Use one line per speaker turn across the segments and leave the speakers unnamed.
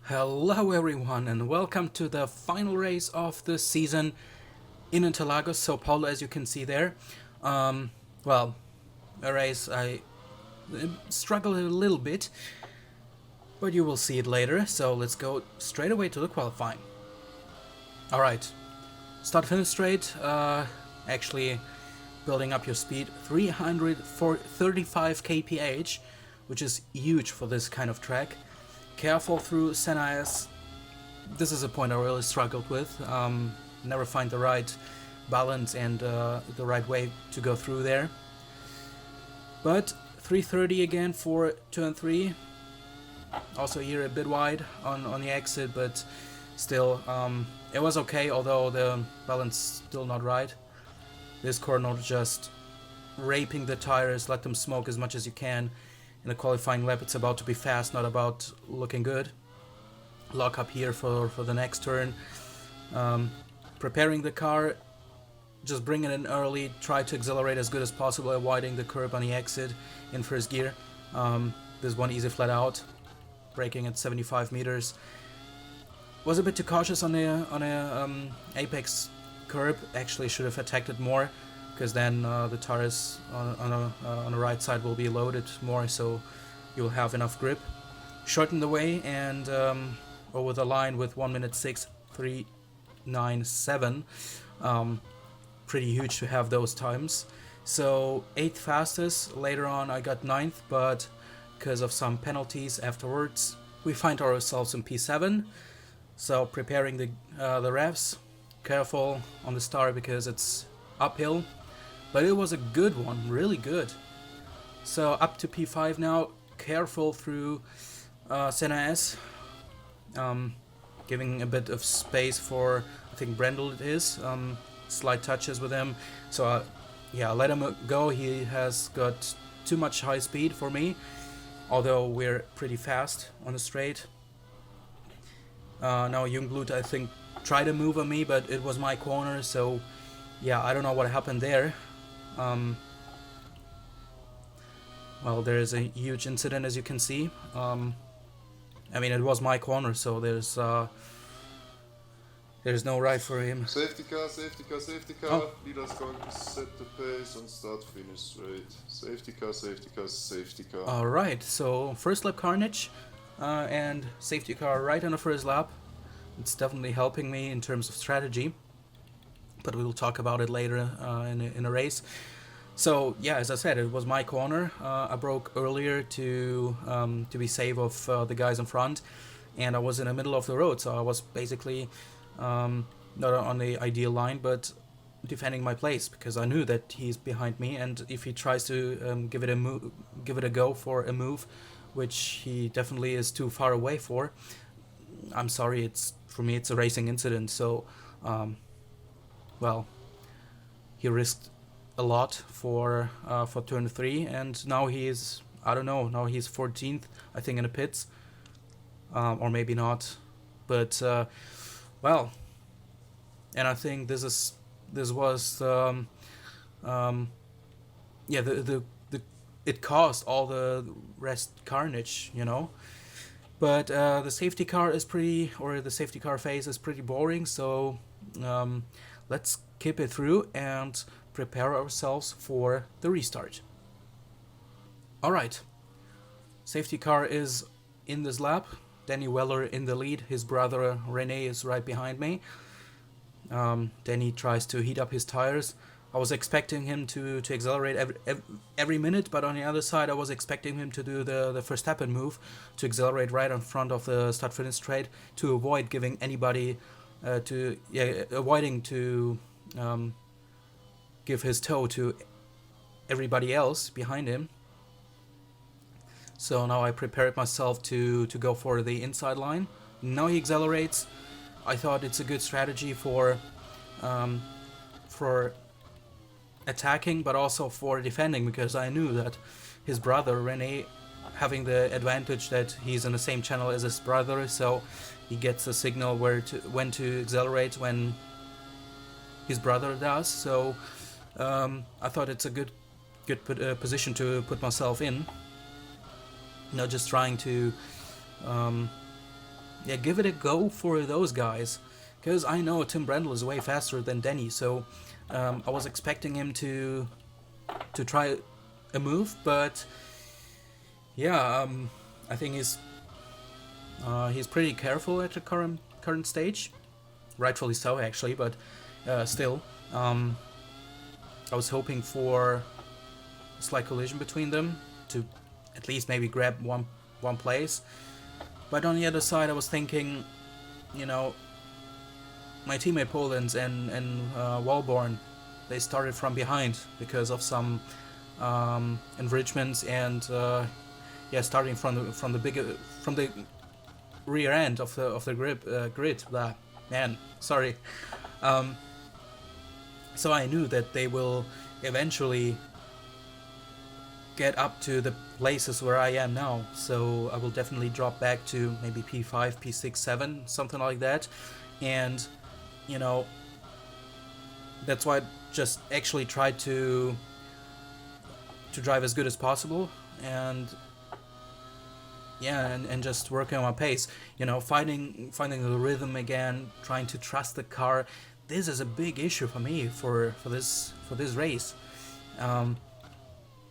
Hello everyone and welcome to the final race of the season in Interlagos, Sao Paulo, as you can see there. Well, a race I struggled a little bit, but you will see it later, so let's go straight away to the qualifying. Alright, start finish straight, actually building up your speed, 335 kph, which is huge for this kind of track. Careful through Senais. This is a point I really struggled with. Never find the right balance and the right way to go through there. But 330 again for turn 3. Also here a bit wide on the exit, but still it was okay, although the balance still not right. This corner just raping the tires, let them smoke as much as you can. In the qualifying lap it's about to be fast, not about looking good. Lock up here for the next turn. Preparing the car, just bring it in early, try to accelerate as good as possible, avoiding the curb on the exit in first gear. There's one easy flat out, braking at 75 meters. Was a bit too cautious on a apex curb, actually should have attacked it more, because then the tires on the right side will be loaded more, so you'll have enough grip. Shorten the way and over the line with 1 minute 6:397. Pretty huge to have those times. So 8th fastest. Later on I got 9th, but because of some penalties afterwards, we find ourselves in P7. So preparing the revs. Careful on the start because it's uphill. But it was a good one, really good. So up to P5 now, careful through Senais, giving a bit of space for, I think Brendel it is, slight touches with him. So yeah, let him go, he has got too much high speed for me, although we're pretty fast on the straight. Now Jungblut I think tried to move on me, but it was my corner, so yeah, I don't know what happened there. Well, there is a huge incident, as you can see. I mean, it was my corner, so there's no right for him.
Safety car, safety car, safety car.
Oh.
Leader's going to set the pace and start finish straight. Safety car, safety car, safety car.
Alright, so first lap carnage and safety car right on the first lap. It's definitely helping me in terms of strategy, but we will talk about it later in a race. So yeah, as I said, it was my corner. I broke earlier to be safe of the guys in front, and I was in the middle of the road, so I was basically not on the ideal line, but defending my place because I knew that he's behind me, and if he tries to give it a go for a move, which he definitely is too far away for, I'm sorry, for me it's a racing incident. So well, he risked a lot for turn 3, and now he's, I don't know, now he's 14th, I think, in the pits, or maybe not, but well, and I think this was yeah, it caused all the rest carnage, you know. But the safety car is the safety car phase is pretty boring, so let's keep it through and prepare ourselves for the restart. Alright, safety car is in this lap. Danny Weller in the lead, his brother Rene is right behind me. Danny tries to heat up his tires. I was expecting him to accelerate every minute, but on the other side I was expecting him to do the Verstappen move, to accelerate right in front of the start-finish straight, to avoid giving anybody avoiding to give his toe to everybody else behind him. So now I prepared myself to go for the inside line. Now he accelerates. I thought it's a good strategy for attacking, but also for defending, because I knew that his brother Rene, having the advantage that he's in the same channel as his brother, so he gets a signal when to accelerate when his brother does. So I thought it's a good position to put myself in. Just trying to yeah, give it a go for those guys, because I know Tim Brendel is way faster than Denny, so I was expecting him to try a move, but yeah, I think he's pretty careful at the current stage, rightfully so actually, but still, I was hoping for a slight collision between them to at least maybe grab one place. But on the other side, I was thinking, you know, my teammate Poland and Walborn, they started from behind because of some enrichments and yeah, starting from the rear end of the grid. Blah, man, sorry. So I knew that they will eventually get up to the places where I am now, so I will definitely drop back to maybe P5, P6, 7, something like that, and you know, that's why I just actually tried to drive as good as possible, and yeah, and just working on my pace, you know, finding the rhythm again, trying to trust the car. This is a big issue for me for this race.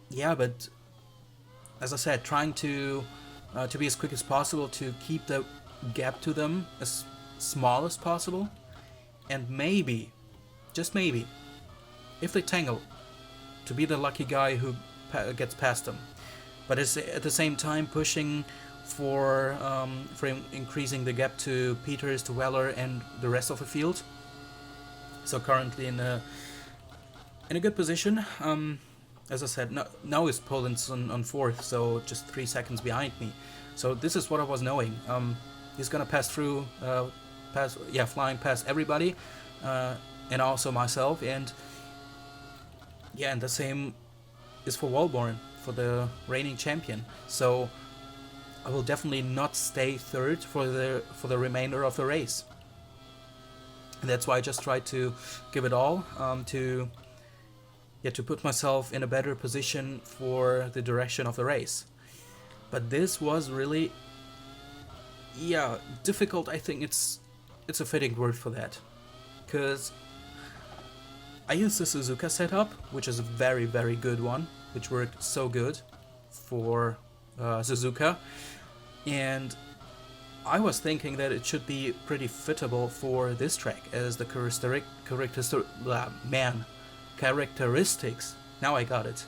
Yeah, but as I said, trying to be as quick as possible, to keep the gap to them as small as possible, and maybe, just maybe, if they tangle, to be the lucky guy who gets past them. But it's at the same time pushing for increasing the gap to Peters, to Weller, and the rest of the field. So currently in a good position. As I said, now is Poland's on fourth, so just 3 seconds behind me. So this is what I was knowing. He's gonna pass through, flying past everybody, and also myself, and yeah, and the same is for Walborn, for the reigning champion. So I will definitely not stay third for the remainder of the race. And that's why I just tried to give it all, to put myself in a better position for the direction of the race. But this was really, difficult. I think it's a fitting word for that, because I used the Suzuka setup, which is a very, very good one, which worked so good for Suzuka, and I was thinking that it should be pretty fittable for this track, as the characteristics. Now I got it.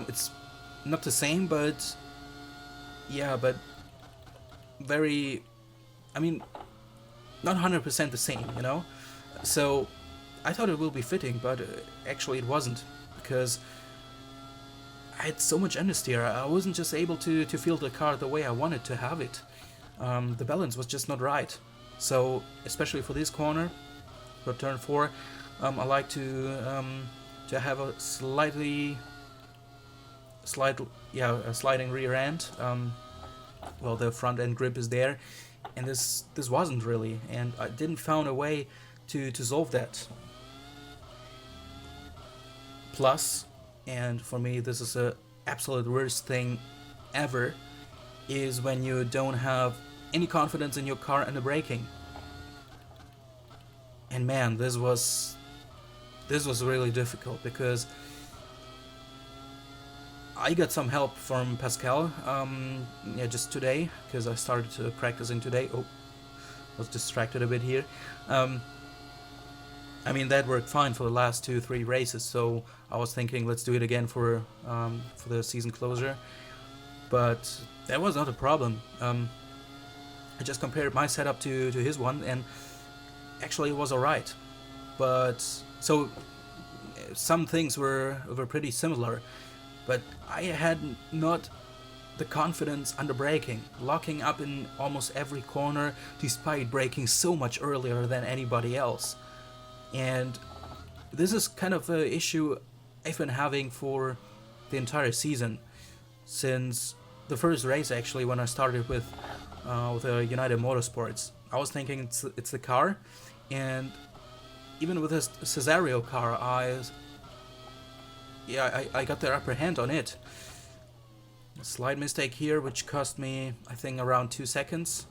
It's not the same, but yeah, but very, I mean, not 100% the same, you know. So I thought it will be fitting, but actually it wasn't, because I had so much understeer. I wasn't just able to feel the car the way I wanted to have it. The balance was just not right. So especially for this corner, for turn 4, I like to have a sliding rear end. Well, the front end grip is there, and this wasn't really, and I didn't found a way to solve that. Plus, and for me this is a absolute worst thing ever, is when you don't have any confidence in your car and the braking. And man, this was really difficult, because I got some help from Pascal, just today, because I started practicing today. Oh, was distracted a bit here. I mean, that worked fine for the last 2-3 races, so I was thinking let's do it again for the season closure. But that was not a problem. I just compared my setup to his one, and actually it was alright. But so some things were pretty similar, but I had not the confidence under braking, locking up in almost every corner despite braking so much earlier than anybody else. And this is kind of an issue I've been having for the entire season, since the first race actually, when I started with United Motorsports. I was thinking it's the car, and even with this Cesario car, I got the upper hand on it. A slight mistake here, which cost me, I think, around 2 seconds.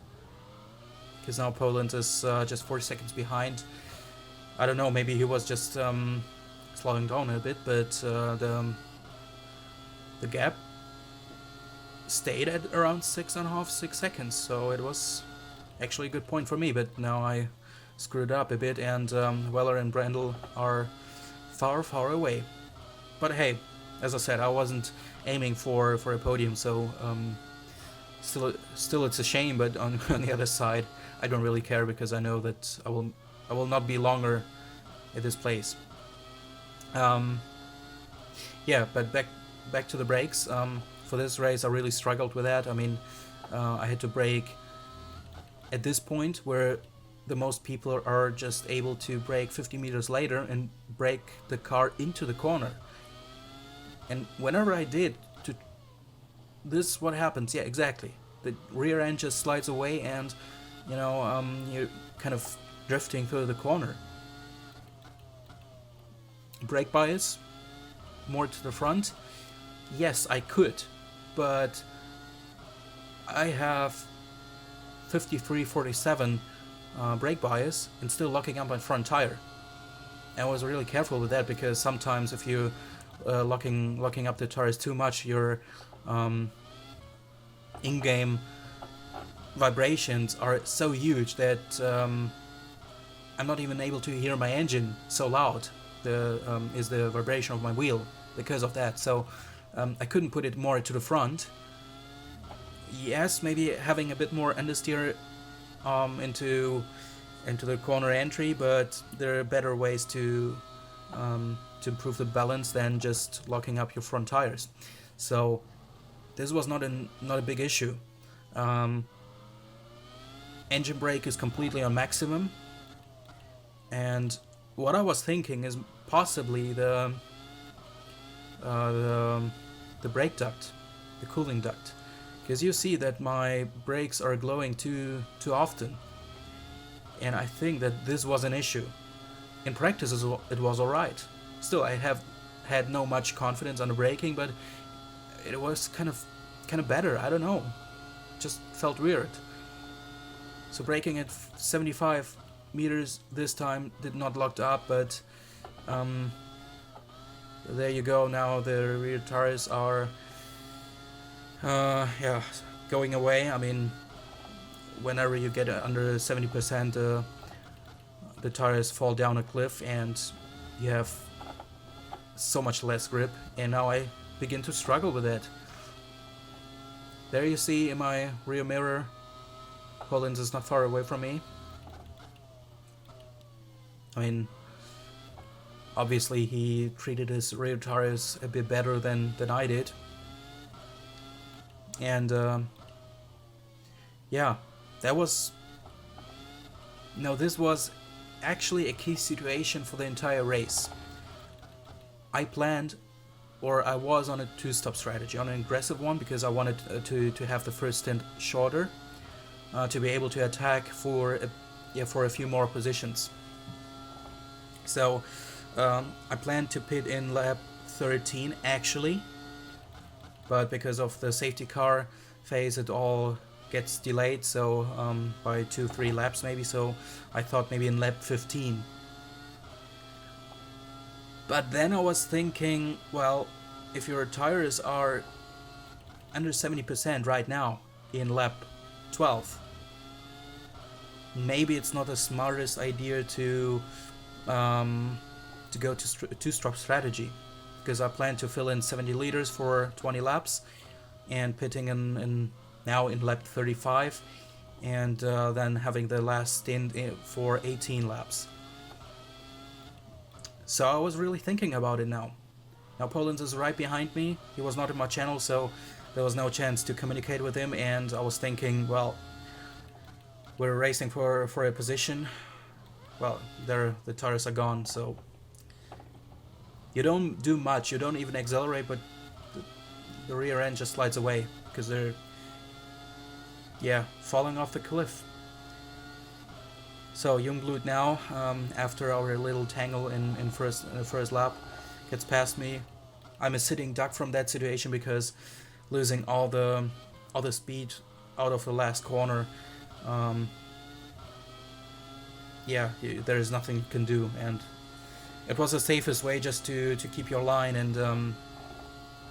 because now Poland is just 40 seconds behind. I don't know, maybe he was just slowing down a bit, but the gap stayed at around 6 seconds, so it was actually a good point for me, but now I screwed up a bit, and Weller and Brendel are far away. But hey, as I said, I wasn't aiming for a podium, so still it's a shame, but on the other side, I don't really care, because I know that I will not be longer at this place. Yeah, but back to the brakes. For this race, I really struggled with that. I mean, I had to brake at this point where the most people are just able to brake 50 meters later and brake the car into the corner. And whenever I did, this what happens. Yeah, exactly. The rear end just slides away, and you're kind of drifting through the corner. Brake bias, more to the front. Yes, I could, but I have 53-47 brake bias and still locking up my front tire. And I was really careful with that, because sometimes if you locking up the tires too much, your in-game vibrations are so huge that I'm not even able to hear my engine, so loud is the vibration of my wheel because of that. So I couldn't put it more to the front. Yes, maybe having a bit more understeer into the corner entry, but there are better ways to improve the balance than just locking up your front tires. So this was not a big issue. Engine brake is completely on maximum, and what I was thinking is possibly the brake duct, the cooling duct, because you see that my brakes are glowing too often, and I think that this was an issue. In practice it was alright. Still, I have had no much confidence on the braking, but it was kind of better. I don't know, just felt weird. So braking at 75 meters this time did not lock up, but there you go. Now the rear tires are going away. I mean, whenever you get under 70%, the tires fall down a cliff and you have so much less grip, and now I begin to struggle with it. There you see in my rear mirror, Collins is not far away from me. I mean, obviously he treated his rear tires a bit better than I did. And yeah, this was actually a key situation for the entire race. I planned, or I was on a two-stop strategy, on an aggressive one, because I wanted to have the first stint shorter, to be able to attack for a few more positions. So I planned to pit in lap 13 actually, but because of the safety car phase it all gets delayed, so by 2-3 laps maybe, so I thought maybe in lap 15. But then I was thinking, well, if your tires are under 70% right now in lap 12, maybe it's not the smartest idea to go to two-stop strategy, because I plan to fill in 70 liters for 20 laps and pitting in now in lap 35, and then having the last stint for 18 laps. So I was really thinking about it now. Now Poland is right behind me. He was not in my channel, so there was no chance to communicate with him, and I was thinking, well, we're racing for a position. Well, the tires are gone, so you don't do much. You don't even accelerate, but the rear end just slides away because they're falling off the cliff. So Jungblut now, after our little tangle in first lap, gets past me. I'm a sitting duck from that situation, because losing all the speed out of the last corner yeah, there is nothing you can do, and it was the safest way just to keep your line and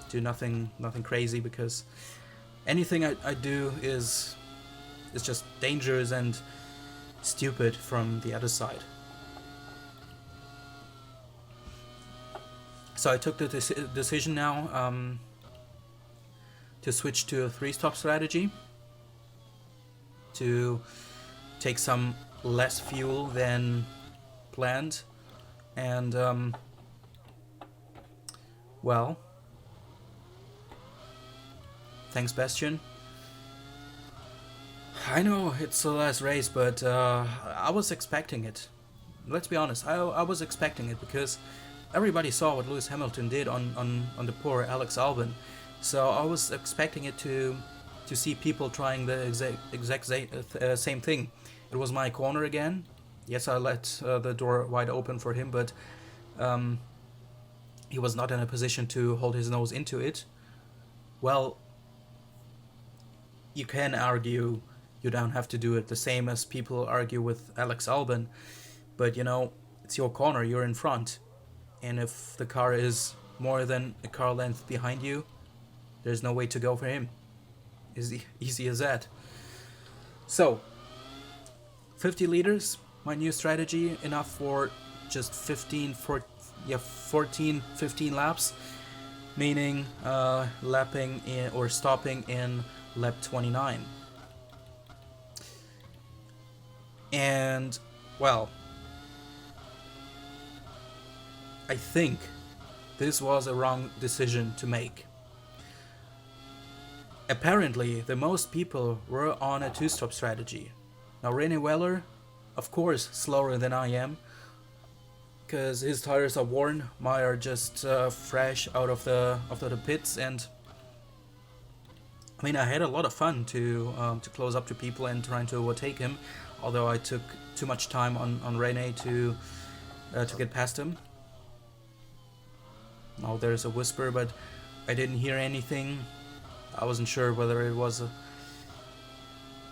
do nothing crazy, because anything I do is just dangerous and stupid from the other side. So I took the decision now to switch to a 3-stop strategy, to take some less fuel than planned, and well, thanks Bastion. I know it's the last race, but I was expecting it. Let's be honest, I was expecting it, because everybody saw what Lewis Hamilton did on the poor Alex Albon. So I was expecting it to see people trying the exact same thing. It was my corner again. Yes, I let the door wide open for him, but he was not in a position to hold his nose into it. Well, you can argue you don't have to do it the same as people argue with Alex Albon, but you know, it's your corner, you're in front, and if the car is more than a car length behind you, there's no way to go for him. Easy as that. So 50 liters, my new strategy, enough for just 15 laps, meaning lapping in or stopping in lap 29. And well, I think this was a wrong decision to make. Apparently, the most people were on a 2-stop strategy. Now, René Weller, of course, slower than I am, because his tires are worn. Mine are just fresh out of the pits, and I mean, I had a lot of fun to close up to people and trying to overtake him, although I took too much time on René to get past him. Now there's a whisper, but I didn't hear anything. I wasn't sure whether it was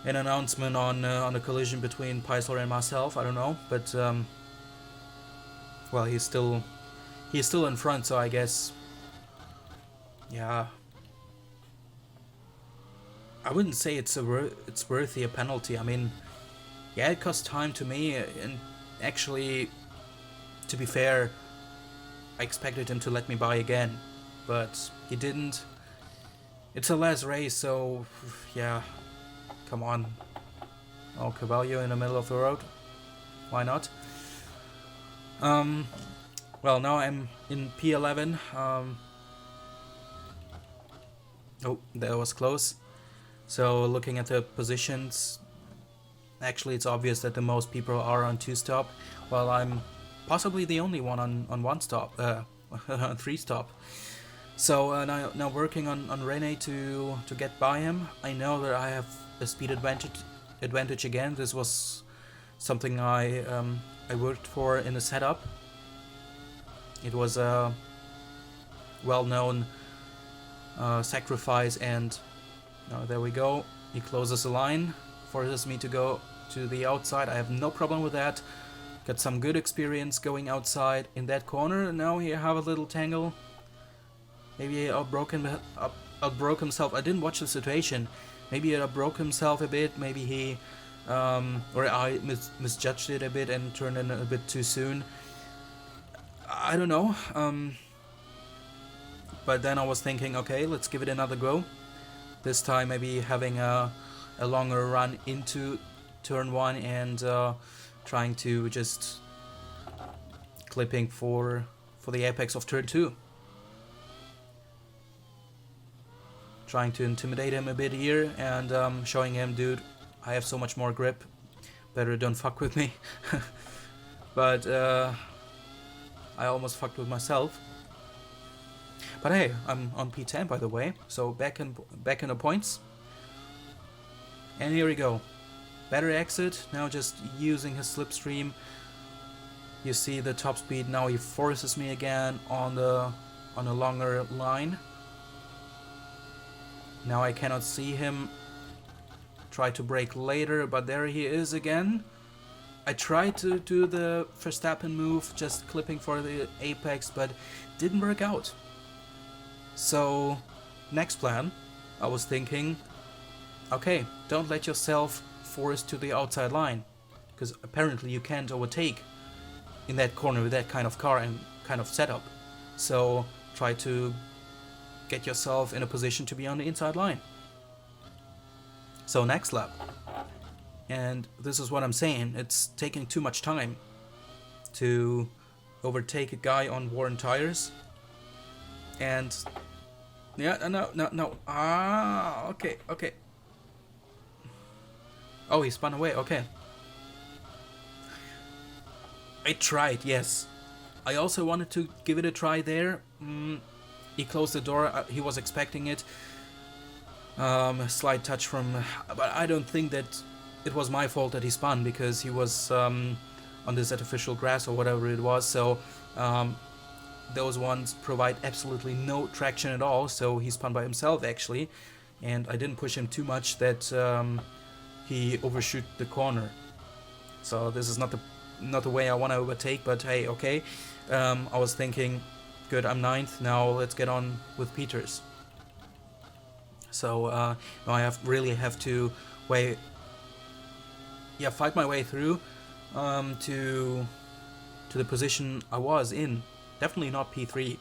an announcement on a collision between Paisler and myself. I don't know, but well, he's still in front, so I guess, yeah, I wouldn't say it's worthy a penalty. I mean, yeah, it cost time to me, and actually, to be fair, I expected him to let me by again, but he didn't. It's a last race, so yeah, come on. Oh, Cavallo in the middle of the road. Why not? Well, now I'm in P11. Oh, that was close. So looking at the positions, actually it's obvious that the most people are on 2-stop, while I'm possibly the only one on 1-stop, 3-stop. So now working on René to get by him. I know that I have a speed advantage again. This was something I worked for in the setup. It was a well-known sacrifice, and there we go. He closes the line, forces me to go to the outside. I have no problem with that. Got some good experience going outside in that corner. Now he have a little tangle. Maybe he outbroke himself. I didn't watch the situation. Maybe he outbroke himself a bit. Maybe he or I misjudged it a bit and turned in a bit too soon. I don't know. But then I was thinking, okay, let's give it another go. This time maybe having a longer run into turn 1 and trying to just clipping for the apex of turn 2. Trying to intimidate him a bit here and showing him, dude, I have so much more grip. Better don't fuck with me. But I almost fucked with myself. But hey, I'm on P10 by the way, so back in the points. And here we go. Better exit, now just using his slipstream. You see the top speed, now he forces me again on a longer line. Now I cannot see him. Try to brake later, but there he is again. I tried to do the Verstappen move, just clipping for the apex, but didn't work out. So, next plan, I was thinking, okay, don't let yourself force to the outside line, because apparently you can't overtake in that corner with that kind of car and kind of setup. So, try to get yourself in a position to be on the inside line. So, next lap. And this is what I'm saying, it's taking too much time to overtake a guy on worn tires. And yeah, no. Okay. Oh, he spun away, okay. I tried, yes. I also wanted to give it a try there. He closed the door, he was expecting it. A slight touch from... But I don't think that it was my fault that he spun, because he was on this artificial grass or whatever it was, so those ones provide absolutely no traction at all, so he spun by himself actually, and I didn't push him too much that he overshoot the corner. So this is not the way I want to overtake, but hey, okay. I was thinking, good, I'm 9th, now let's get on with Peters. So now I really have to fight my way through to the position I was in. Definitely not P3,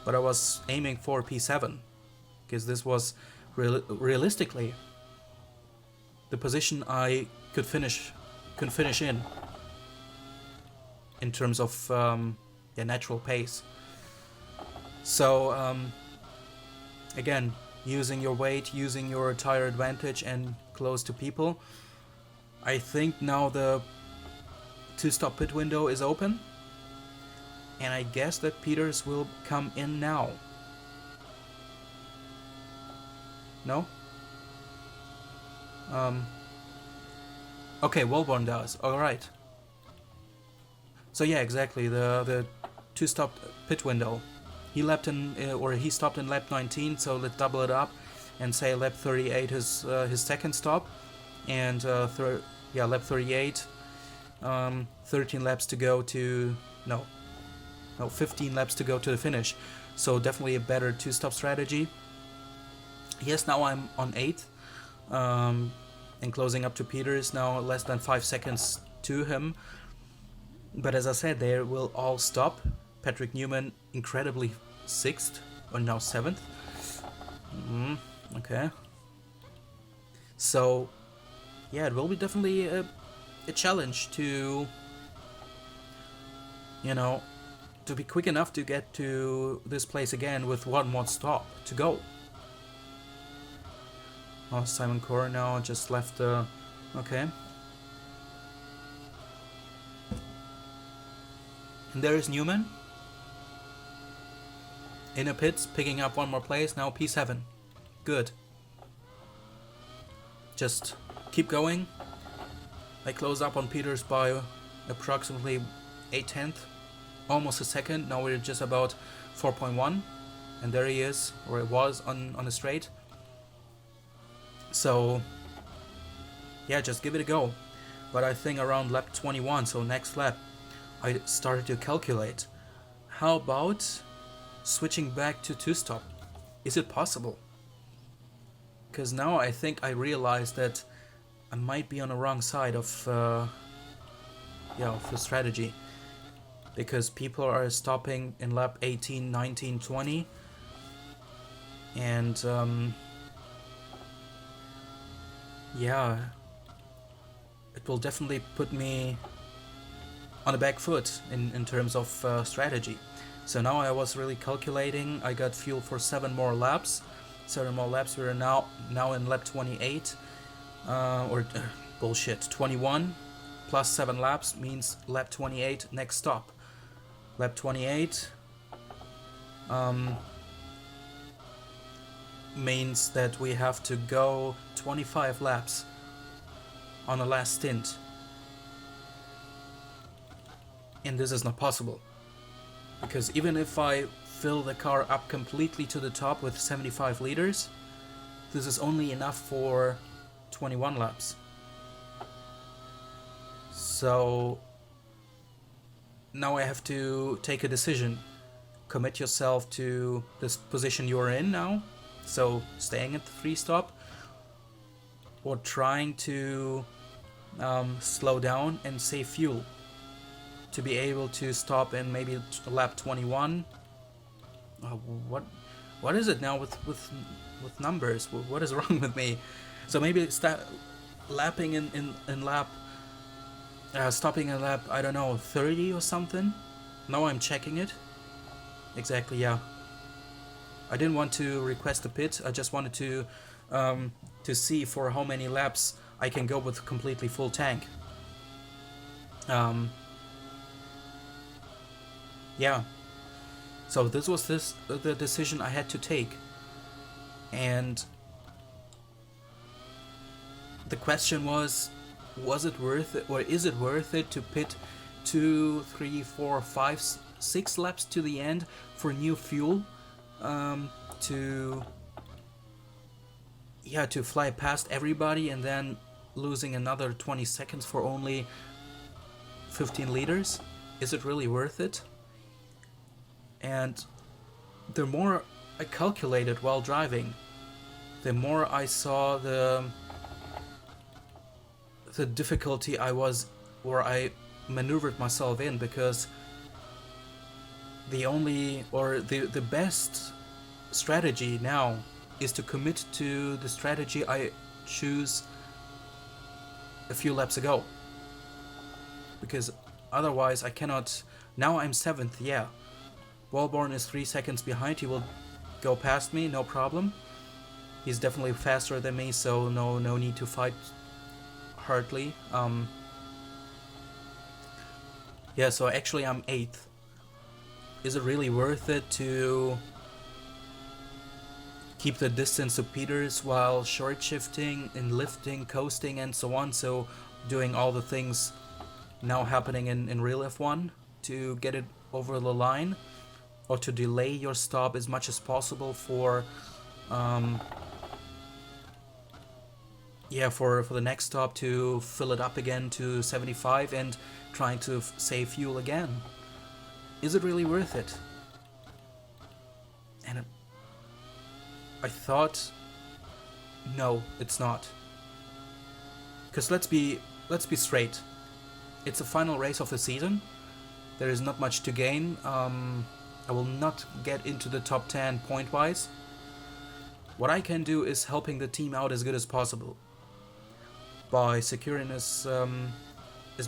but I was aiming for P7, because this was realistically the position I could finish in terms of natural pace. So again, using your weight, using your tire advantage and close to people. I think now the 2-stop pit window is open, and I guess that Peters will come in now. No? Okay, Wellborn does. Alright. So yeah, exactly, the 2-stop pit window. He he stopped in lap 19, so let's double it up and say lap 38 is his second stop. And lap 38, 13 laps to go to... No, 15 laps to go to the finish. So definitely a better 2-stop strategy. Yes, now I'm on 8th. And closing up to Peters, now less than 5 seconds to him. But as I said, they will all stop. Patrick Newman, incredibly 6th, or now 7th. Okay. So, yeah, it will be definitely a challenge to, to be quick enough to get to this place again with one more stop to go. Oh, Simon Corr now just left the... Okay. And there is Newman. Inner pits, picking up one more place, now P7. Good. Just keep going. I close up on Peters by approximately 1/10, almost a second. Now we're just about 4.1, and there he is, or it was on the straight. So yeah, just give it a go. But I think around lap 21, so next lap, I started to calculate, how about switching back to 2-stop? Is it possible? Because now I think I realized that I might be on the wrong side of the strategy, because people are stopping in lap 18, 19, 20, and it will definitely put me on the back foot in terms of strategy. So now I was really calculating. I got fuel for 7 more laps. 7 more laps. We're now in lap 28. Bullshit. 21 plus 7 laps means lap 28 next stop. Lap 28 means that we have to go 25 laps on the last stint. And this is not possible, because even if I fill the car up completely to the top with 75 liters, this is only enough for 21 laps. So now I have to take a decision. Commit yourself to this position you're in now, so staying at the free stop, or trying to slow down and save fuel to be able to stop in maybe lap 21. What is it now with numbers? What is wrong with me? So maybe start lapping in lap stopping in lap, I don't know, 30 or something. Now I'm checking it. Exactly, yeah. I didn't want to request a pit. I just wanted to see for how many laps I can go with completely full tank. Yeah. So this was the decision I had to take, and the question was it worth it, or is it worth it to pit 2, 3, 4, 5, 6 laps to the end for new fuel, to fly past everybody and then losing another 20 seconds for only 15 liters? Is it really worth it? And the more I calculated while driving, the more I saw the difficulty I maneuvered myself in, because the best strategy now is to commit to the strategy I choose a few laps ago, because otherwise I cannot. Now I'm 7th, yeah. Walborn is 3 seconds behind. He will go past me, no problem. He's definitely faster than me, so no need to fight hardly. Yeah, so actually I'm 8th. Is it really worth it to keep the distance to Peters while short shifting and lifting, coasting and so on, so doing all the things now happening in real F1 to get it over the line, or to delay your stop as much as possible for for the next stop, to fill it up again to 75 and trying to save fuel again? Is it really worth it? And I thought, no, it's not. Because let's be straight. It's the final race of the season. There is not much to gain. I will not get into the top 10 point-wise. What I can do is helping the team out as good as possible by securing as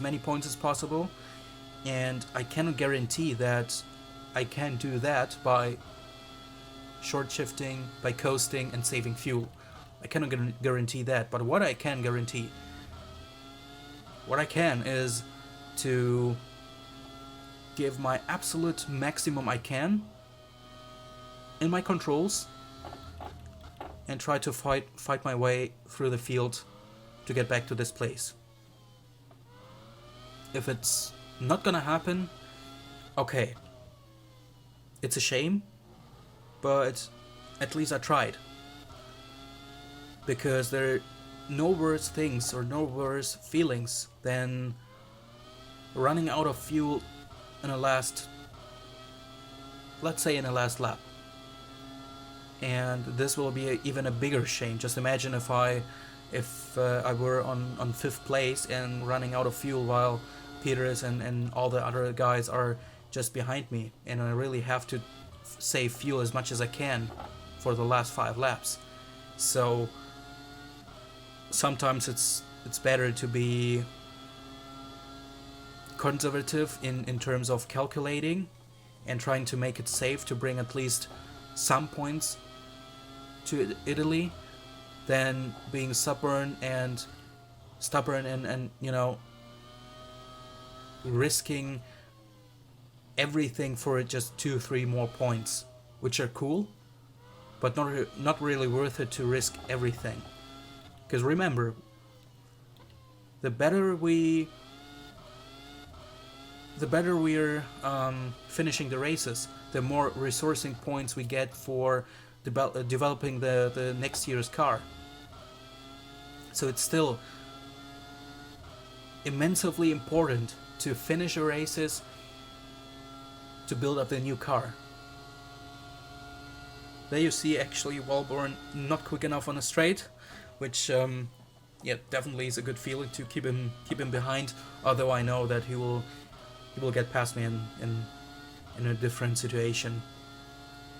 many points as possible, and I cannot guarantee that I can do that by short shifting, by coasting and saving fuel. I cannot guarantee that, but what I can is to give my absolute maximum I can in my controls and try to fight my way through the field to get back to this place. If it's not gonna happen, okay, it's a shame, but at least I tried, because there are no worse things or no worse feelings than running out of fuel in a last lap. And this will be even a bigger shame. Just imagine if I were on 5th place and running out of fuel while Peters and all the other guys are just behind me, and I really have to save fuel as much as I can for the last 5 laps. So sometimes it's better to be conservative in terms of calculating and trying to make it safe to bring at least some points to Italy, than being stubborn and you know, risking everything for just 2-3 more points, which are cool, but not really worth it to risk everything. Because remember, the better we're finishing the races, the more resourcing points we get for developing the next year's car. So it's still immensely important to finish the races to build up the new car. There you see actually Walborn not quick enough on a straight, which definitely is a good feeling to keep him behind. Although I know that he will get past me in a different situation,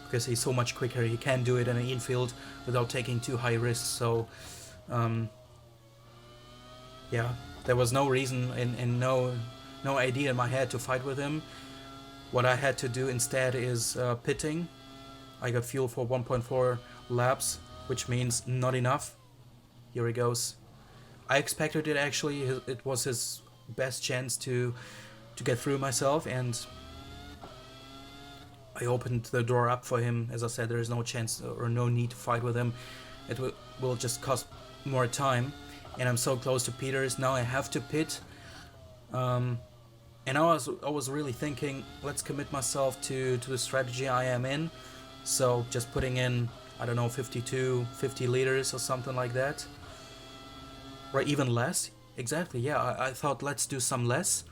because he's so much quicker. He can do it in an infield without taking too high risks. So there was no reason and no idea in my head to fight with him. What I had to do instead is pitting. I got fuel for 1.4 laps, which means not enough. Here he goes. I expected it actually. It was his best chance to get through myself, and I opened the door up for him. As I said, there is no chance or no need to fight with him. It will just cost more time, and I'm so close to Peters. Now I have to pit. And I was really thinking, let's commit myself to the strategy I am in. So just putting in, I don't know, 50 liters or something like that. Or even less. Exactly, yeah, I thought let's do some less.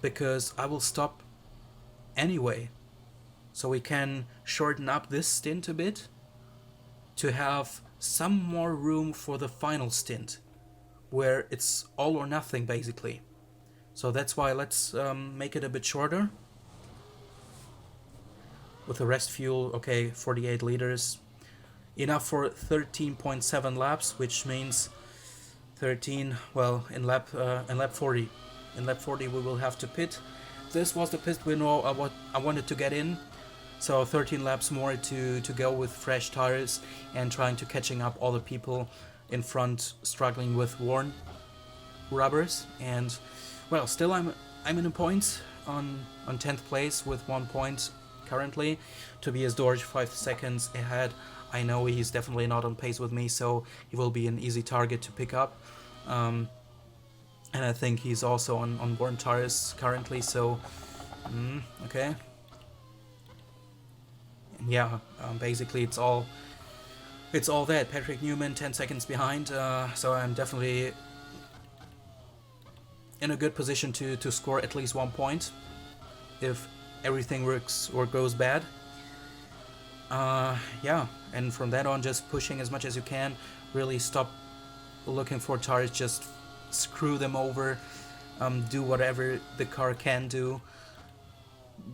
Because I will stop anyway. So we can shorten up this stint a bit to have some more room for the final stint, where it's all or nothing basically. So that's why let's make it a bit shorter. With the rest fuel, okay, 48 liters. Enough for 13.7 laps, which means 13, well, in lap 40. In lap 40 we will have to pit. This was the pit window I wanted to get in. So 13 laps more to go with fresh tires and trying to catching up all the people in front struggling with worn rubbers. And well, still I'm in a point on 10th place with 1 point currently. Tobias Dorsch 5 seconds ahead. I know he's definitely not on pace with me, so he will be an easy target to pick up. And I think he's also on worn tires currently, so okay. And yeah, basically it's all that. Patrick Newman 10 seconds behind, so I'm definitely in a good position to score at least 1 point if everything works or goes bad. And from that on, just pushing as much as you can. Really stop looking for tires, just screw them over, do whatever the car can do.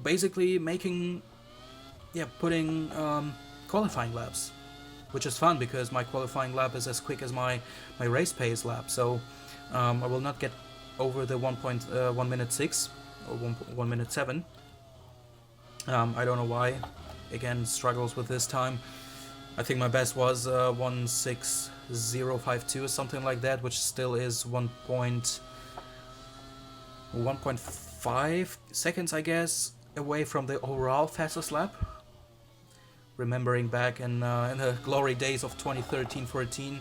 Basically putting qualifying laps, which is fun because my qualifying lap is as quick as my race pace lap. So I will not get over the 1 minute 6 or 1 minute 7. I don't know why. Again, struggles with this time. I think my best was 1:6:052 or something like that, which still is 1.5 seconds, I guess, away from the overall fastest lap. Remembering back in the glory days of 2013-14,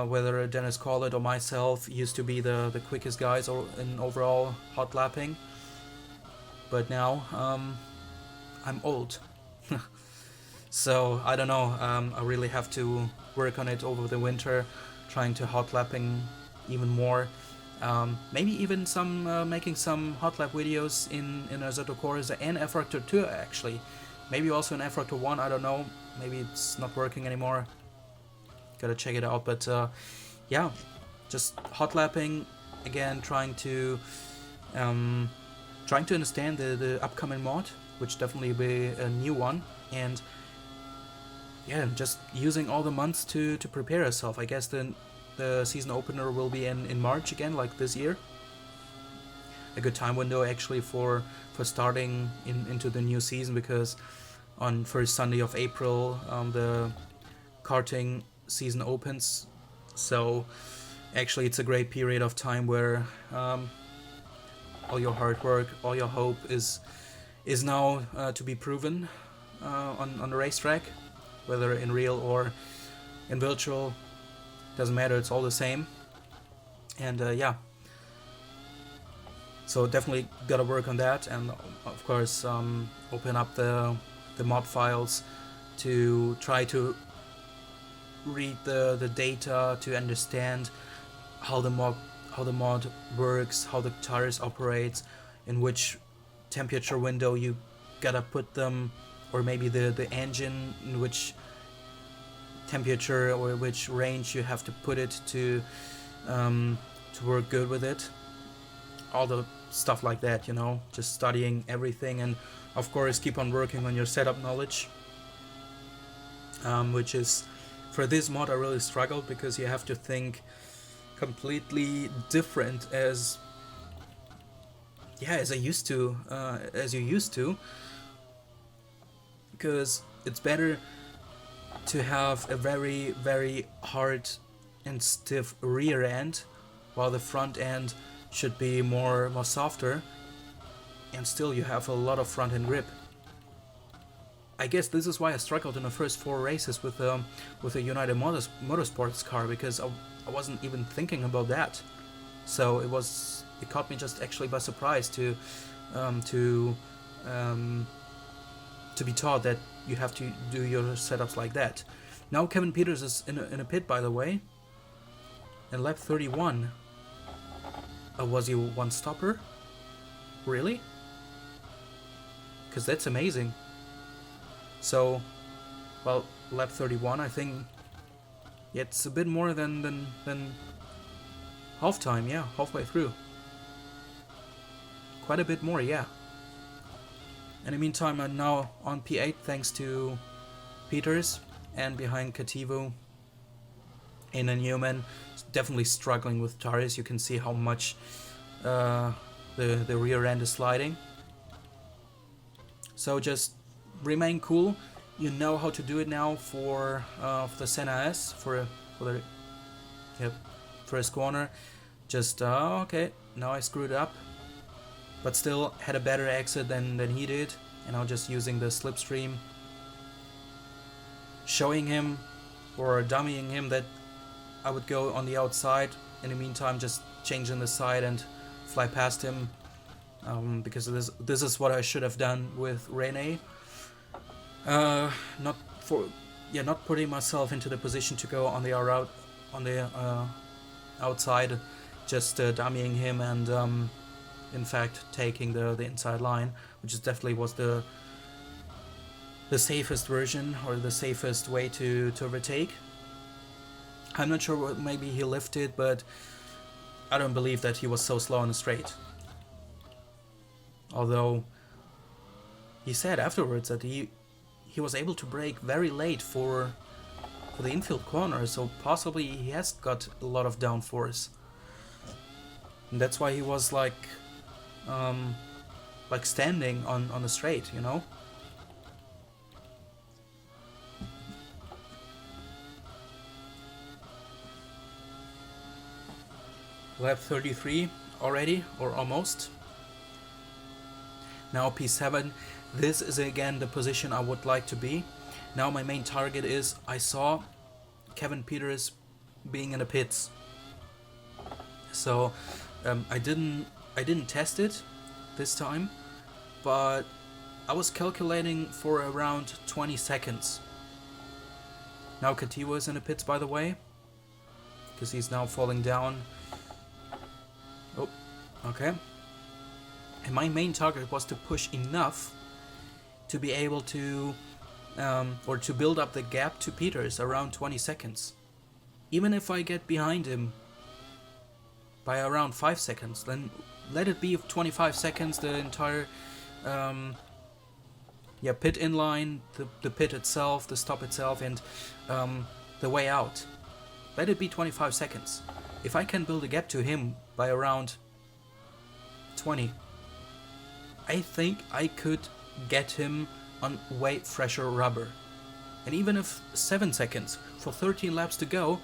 whether Dennis Collett or myself used to be the quickest guys in overall hot lapping. But now I'm old. So I don't know, I really have to work on it over the winter, trying to hot lapping even more. Maybe even making some hot lap videos in Assetto Corsa and F-Factor 2 actually. Maybe also in F-Factor 1, I don't know. Maybe it's not working anymore. Gotta check it out, but just hot lapping again, trying to understand the upcoming mod, which definitely will be a new one, and just using all the months to prepare yourself. I guess the season opener will be in March again, like this year. A good time window actually for starting into the new season, because on first Sunday of April the karting season opens. So actually it's a great period of time where all your hard work, all your hope is now to be proven on the racetrack, whether in real or in virtual. Doesn't matter, it's all the same. And so definitely gotta work on that, and of course open up the mod files to try to read the data, to understand how the mod works, how the tires operates, in which temperature window you gotta put them, or maybe the engine, in which temperature or which range you have to put it to work good with it. All the stuff like that, you know, just studying everything, and of course keep on working on your setup knowledge, which is, for this mod I really struggled, because you have to think completely different as I used to, as you used to, because it's better to have a very, very hard and stiff rear end, while the front end should be more softer, and still you have a lot of front end grip. I guess this is why I struggled in the first 4 races with a United Motorsports car, because I wasn't even thinking about that. So it caught me just actually by surprise to be taught that you have to do your setups like that. Now Kevin Peters is in a pit, by the way, in lap 31. Was he one stopper? Really? Because that's amazing. So, well, lap 31, I think. Yeah, it's a bit more than half time. Yeah, halfway through. Quite a bit more, yeah. In the meantime, I'm now on P8 thanks to Peters, and behind Kativo in a Newman, definitely struggling with tires. You can see how much the rear end is sliding. So just remain cool. You know how to do it now for the Senna S, for the first corner. Just okay, now I screwed up, but still had a better exit than he did, and I'm just using the slipstream, showing him or dummying him that I would go on the outside. In the meantime, just changing the side and fly past him, because this is what I should have done with Rene. Not putting myself into the position to go on the outside, just dummying him and in fact taking the inside line, which is definitely was the safest version, or the safest way to overtake. I'm not sure what, maybe he lifted, but I don't believe that he was so slow on the straight. Although he said afterwards that he was able to brake very late for the infield corner, so possibly he has got a lot of downforce. And that's why he was like standing on the straight, you know. Lap 33 already, or almost. Now P7. This is again the position I would like to be. Now my main target is, I saw Kevin Peters being in the pits, so I didn't test it this time, but I was calculating for around 20 seconds. Now Katiwa is in the pits, by the way, because he's now falling down. Oh, okay. And my main target was to push enough to be able to, or to build up the gap to Peters around 20 seconds. Even if I get behind him by around 5 seconds, then let it be 25 seconds, the entire pit inline, the pit itself, the stop itself, and the way out. Let it be 25 seconds. If I can build a gap to him by around 20, I think I could get him on way fresher rubber. And even if 7 seconds, for 13 laps to go,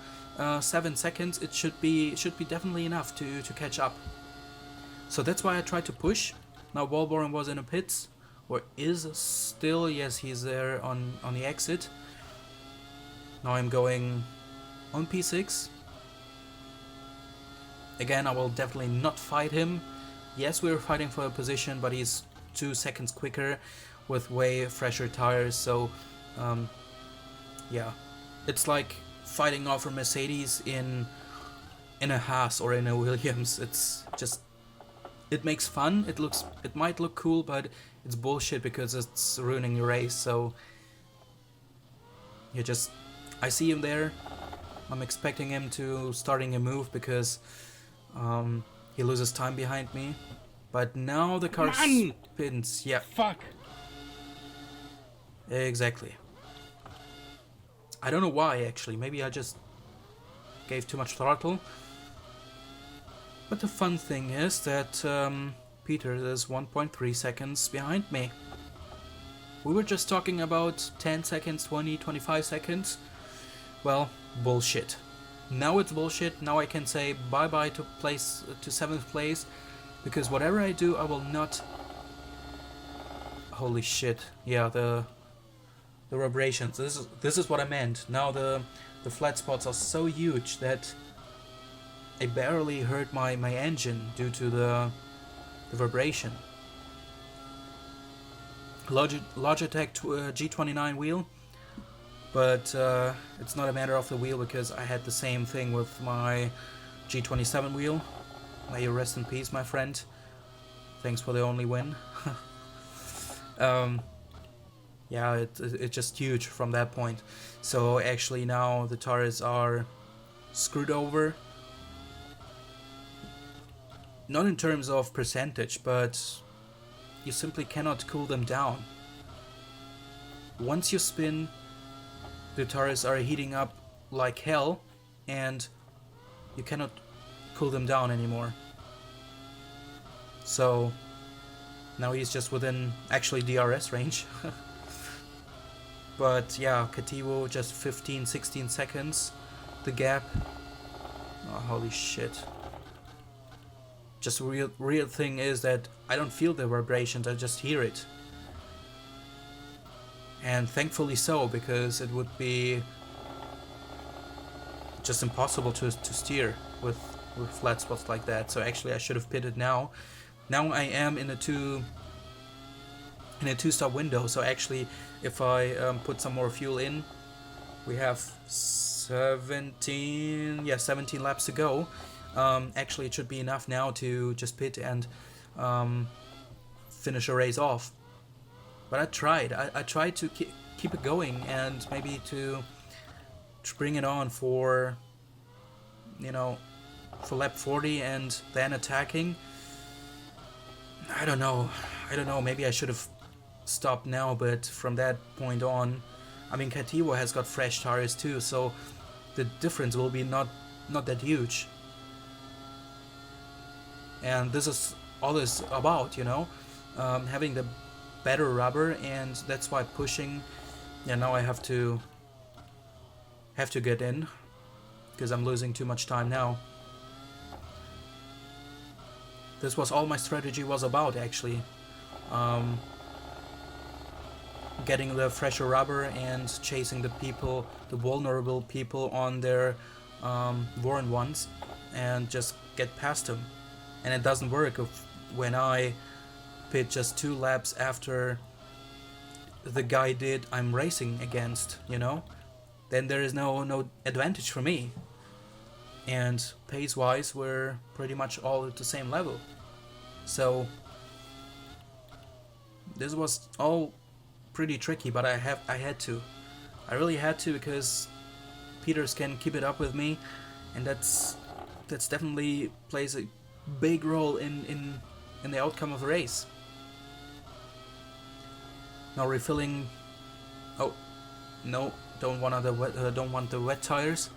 7 seconds, it should be definitely enough to catch up. So that's why I tried to push. Now Walboren was in the pits, or is still. Yes, he's there on the exit. Now I'm going on P6. Again, I will definitely not fight him. Yes, we're fighting for a position, but he's 2 seconds quicker with way fresher tires. So yeah, it's like fighting off a Mercedes in in a Haas or in a Williams. It's just, it makes fun. It might look cool, but it's bullshit because it's ruining your race. So I see him there. I'm expecting him to starting a move because he loses time behind me. But now the car spins. Yeah.
Fuck.
Exactly. I don't know why, actually. Maybe I just gave too much throttle. But the fun thing is that Peter is 1.3 seconds behind me. We were just talking about 10 seconds, 20, 25 seconds. Well, bullshit. Now it's bullshit. Now I can say bye-bye to 7th place. Because whatever I do, I will not... Holy shit. Yeah, the vibrations. This is what I meant. Now the flat spots are so huge that I barely heard my engine due to the vibration. Logitech G29 wheel, but it's not a matter of the wheel because I had the same thing with my G27 wheel. May you rest in peace, my friend. Thanks for the only win. Yeah, it's just huge from that point. So actually now the tires are screwed over. Not in terms of percentage, but you simply cannot cool them down. Once you spin, the tires are heating up like hell, and you cannot cool them down anymore. So now he's just within actually DRS range. But yeah, Kativo just 15-16 seconds the gap. Oh, holy shit. Just real thing is that I don't feel the vibrations, I just hear it. And thankfully so, because it would be just impossible to steer with flat spots like that. So actually I should have pitted now. Now I am in a two-stop window, so actually if I put some more fuel in, we have 17 laps to go. Actually it should be enough now to just pit and finish a race off. But I tried to keep it going and maybe to bring it on for, for lap 40 and then attacking. I don't know, maybe I should have stopped now, but from that point on, I mean, Kativo has got fresh tires too, so the difference will be not that huge. And this is all this about, having the better rubber, and that's why pushing. Yeah, now I have to get in because I'm losing too much time now. This was all my strategy was about, actually. Getting the fresher rubber and chasing the vulnerable people on their worn ones, and just get past them. And it doesn't work when I pit just 2 laps after the guy I'm racing against, then there is no advantage for me. And pace wise we're pretty much all at the same level. So this was all pretty tricky, but I really had to, because Peters can keep it up with me, and that's definitely plays a big role in the outcome of the race. Now refilling. Oh no, don't want the wet tires.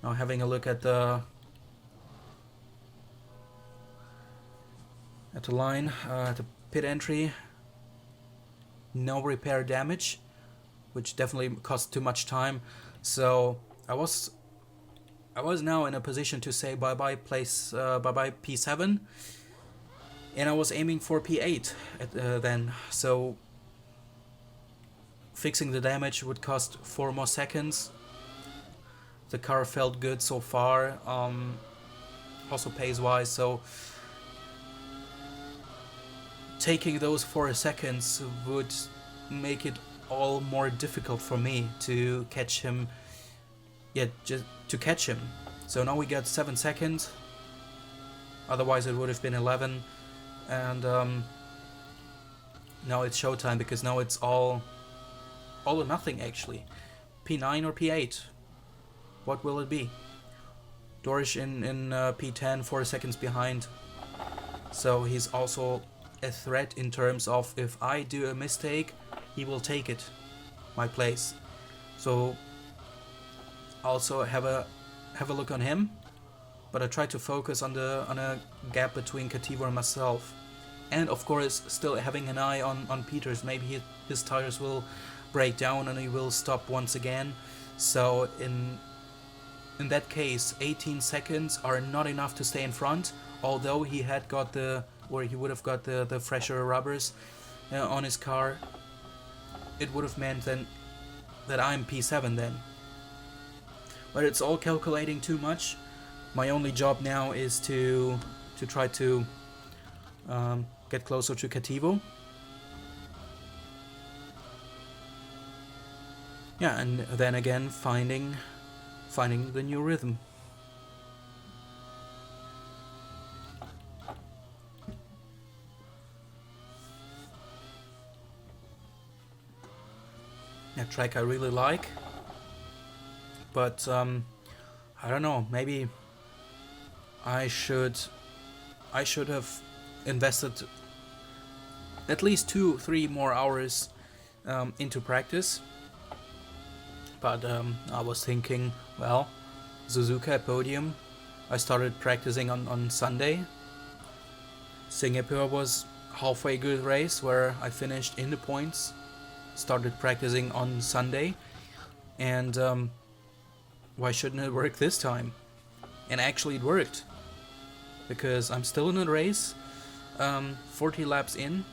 Now having a look at the line, the pit entry. No repair damage, which definitely cost too much time. So I was now in a position to say bye-bye P7, and I was aiming for P8 then. So fixing the damage would cost 4 more seconds. The car felt good so far, also pace-wise. So taking those 4 seconds would make it all more difficult for me to catch him. Yeah, just to catch him, So now we got 7 seconds. Otherwise it would have been 11. And now it's showtime, because now it's all or nothing actually. P9 or P8? What will it be? Dorish in P10, 4 seconds behind. So he's also a threat in terms of, if I do a mistake, he will take it, my place. So also have a look on him, but I try to focus on a gap between Kativo and myself. And of course still having an eye on Peters. Maybe his tires will break down and he will stop once again. So in that case, 18 seconds are not enough to stay in front, although he had got he would have got the fresher rubbers on his car. It would have meant then that I'm P7 then. But it's all calculating too much. My only job now is to try to get closer to Kativo. Yeah, and then again finding the new rhythm. A track I really like, but I don't know, maybe I should have invested at least 2-3 more hours into practice. But I was thinking, well, Suzuka podium, I started practicing on Sunday. Singapore was halfway good race where I finished in the points. Started practicing on Sunday, and why shouldn't it work this time? And actually it worked, because I'm still in the race, 40 laps in.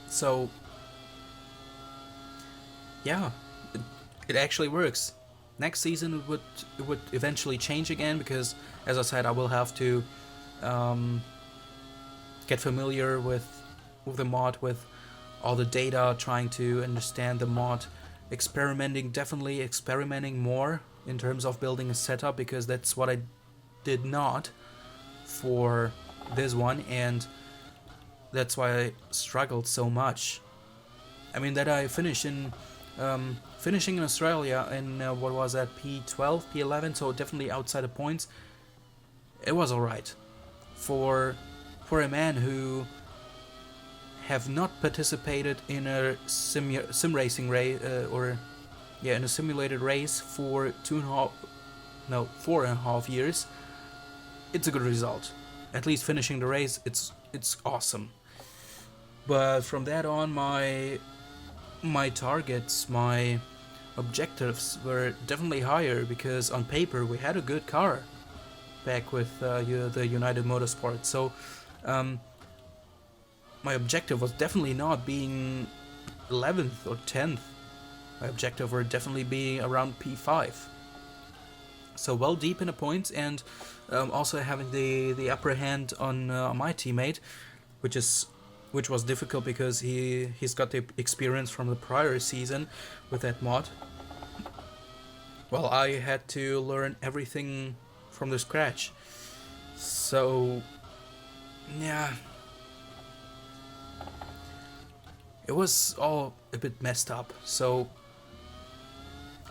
So yeah, it actually works. Next season it would eventually change again, because as I said, I will have to get familiar with the mod, with all the data, trying to understand the mod, definitely experimenting more in terms of building a setup, because that's what I did not for this one, and that's why I struggled so much. I mean, that I finishing in Australia in what was that, P12, P11, so definitely outside the points. It was alright for a man who have not participated in a sim racing race, in a simulated race for 4.5 years. It's a good result. At least finishing the race, it's awesome. But from that on, my targets, my objectives were definitely higher, because on paper we had a good car back with the United Motorsport. So my objective was definitely not being 11th or 10th. My objective were definitely being around P5. So well deep in the points, and also having the upper hand on my teammate, which was difficult because he's got the experience from the prior season with that mod. Well, I had to learn everything from the scratch. So yeah, it was all a bit messed up. So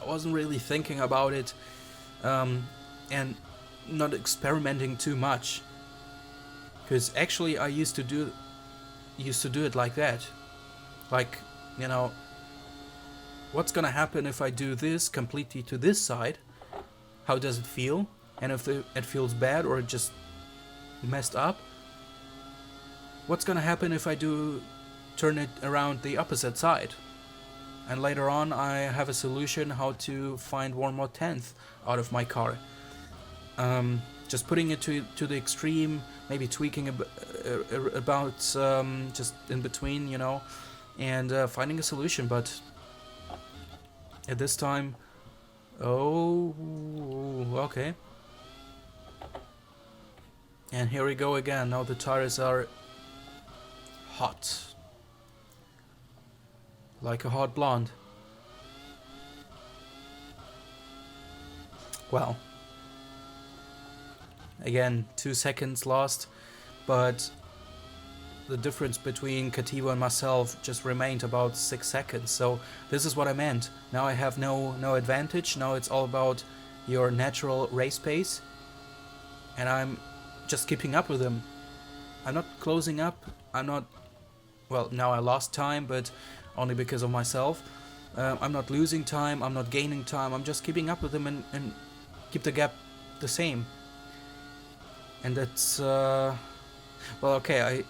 I wasn't really thinking about it, and not experimenting too much, because actually I used to do it like that, like, you know, what's gonna happen if I do this completely to this side? How does it feel? And if it feels bad or just messed up, what's gonna happen if I turn it around the opposite side? And later on I have a solution how to find one more tenth out of my car. Just putting it to the extreme, maybe tweaking about just in between, you know, and finding a solution. But at this time, okay. And here we go again. Now the tires are hot, like a hot blonde. Well, Again, 2 seconds lost, but the difference between Kativo and myself just remained about 6 seconds. So this is what I meant. Now I have no advantage. Now it's all about your natural race pace, and I'm just keeping up with him. I'm not closing up. I'm not... Well, now I lost time, but only because of myself. I'm not losing time. I'm not gaining time. I'm just keeping up with him and keep the gap the same. And that's... well, okay,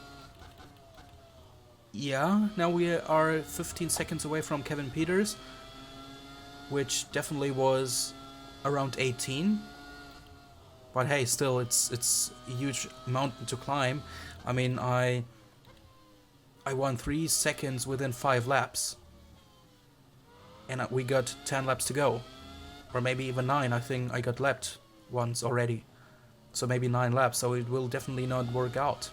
Yeah, now we are 15 seconds away from Kevin Peters, which definitely was around 18. But hey, still, it's a huge mountain to climb. I mean, I won 3 seconds within 5 laps. And we got 10 laps to go. Or maybe even 9, I think I got lapped once already. So maybe 9 laps, so it will definitely not work out.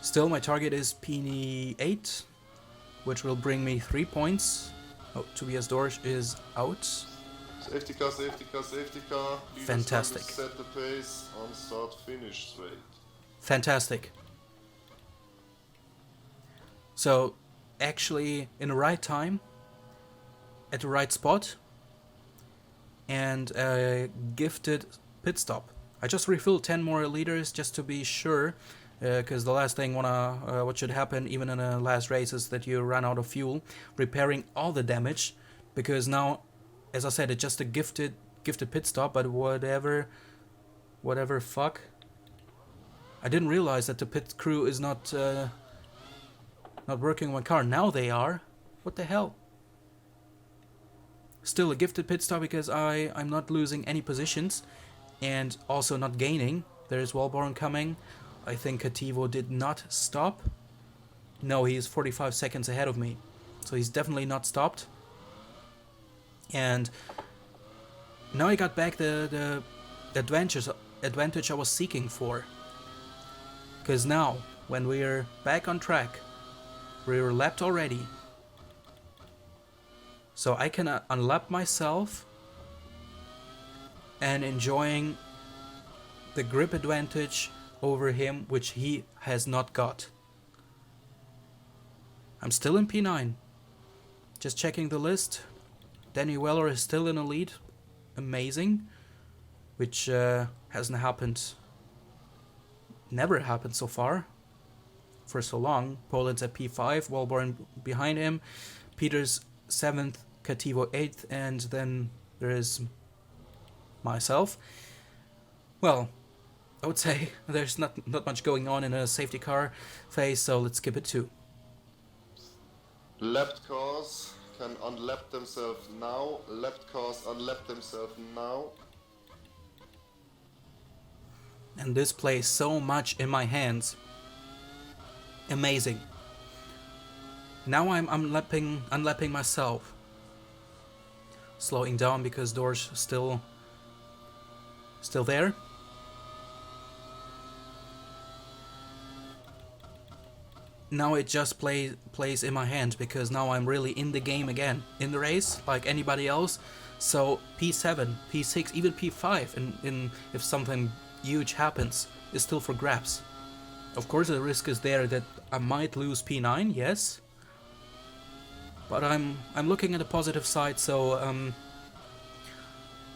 Still, my target is P8, which will bring me 3 points. Oh, Tobias Dorsch is out.
Safety car, safety car, safety car. Leaders
Fantastic.
Set the pace on start finish straight.
Fantastic. So, actually, in the right time, at the right spot, and a gifted pit stop. I just refilled 10 more liters just to be sure, because the last thing what should happen even in the last race is that you run out of fuel, repairing all the damage, because now, as I said, it's just a gifted pit stop, but whatever fuck. I didn't realize that the pit crew is not working on my car. Now they are. What the hell? Still a gifted pit stop because I'm not losing any positions and also not gaining. There's Walborn coming. I think Kativo did not stop. No, he's 45 seconds ahead of me. So he's definitely not stopped. And now I got back the advantage I was seeking for. Because now, when we're back on track, we're lapped already. So I can unlap myself and enjoying the grip advantage over him, which he has not got. I'm still in P9. Just checking the list. Danny Weller is still in the lead. Amazing. Which hasn't happened. Never happened so far. For so long. Poland's at P5. Walborn behind him. Peters 7th. Kativo 8th. And then there is myself. Well, I would say there's not much going on in a safety car phase, so let's skip it too.
Lapped cars can unlap themselves now. Lapped cars unlap themselves now.
And this plays so much in my hands. Amazing. Now I'm unlapping myself. Slowing down because Dorsch still there. Now it just plays in my hand because now I'm really in the game again, in the race like anybody else. So P7, P6, even P5, and if something huge happens, is still for grabs. Of course, the risk is there that I might lose P9, yes. But I'm looking at the positive side, so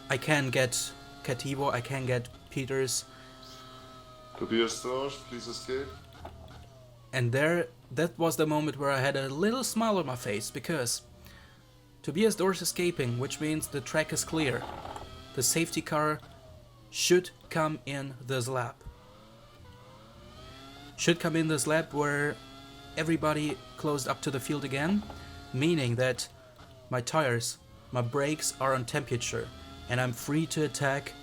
I can get Kativo, I can get Peters.
Tobias Dorsch, please escape.
And that was the moment where I had a little smile on my face, because Tobias Dorsch escaping, which means the track is clear. The safety car should come in this lap. Should come in this lap where everybody closed up to the field again, meaning that my tires, my brakes are on temperature, and I'm free to attack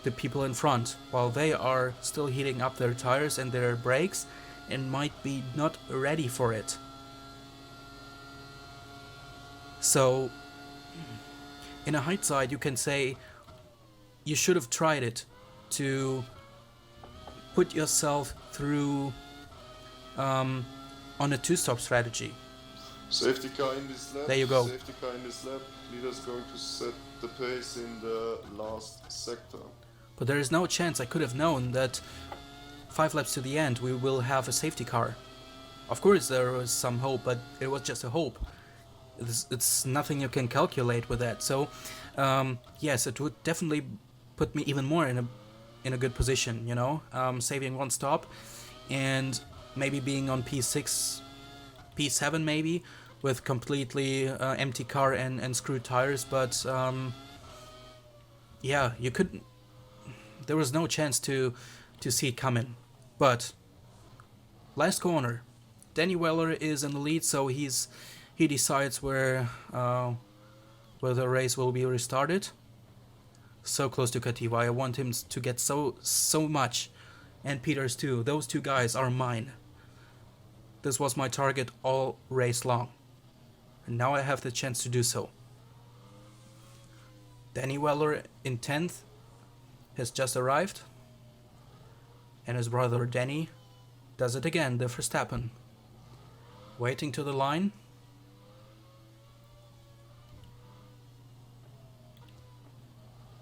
the people in front, while they are still heating up their tires and their brakes, and might be not ready for it. So, in a hindsight, you can say you should have tried it to put yourself through on a two-stop strategy.
Safety car in this lap.
There you go.
Safety car in this lap. Leader's going to set the pace in the last sector.
But there is no chance I could have known that 5 laps to the end we will have a safety car. Of course there was some hope, but it was just a hope. It's nothing you can calculate with that. So yes, it would definitely put me even more in a good position, you know, saving one stop and maybe being on P6, P7 maybe, with completely empty car and screwed tires. But yeah, you couldn't. There was no chance to see it coming. But last corner, Danny Weller is in the lead, so he decides where the race will be restarted. So close to Katiwa. I want him to get so much, and Peters too. Those two guys are mine. This was my target all race long, and now I have the chance to do so. Danny Weller in 10th has just arrived, and his brother Danny does it again, the Verstappen. Waiting to the line.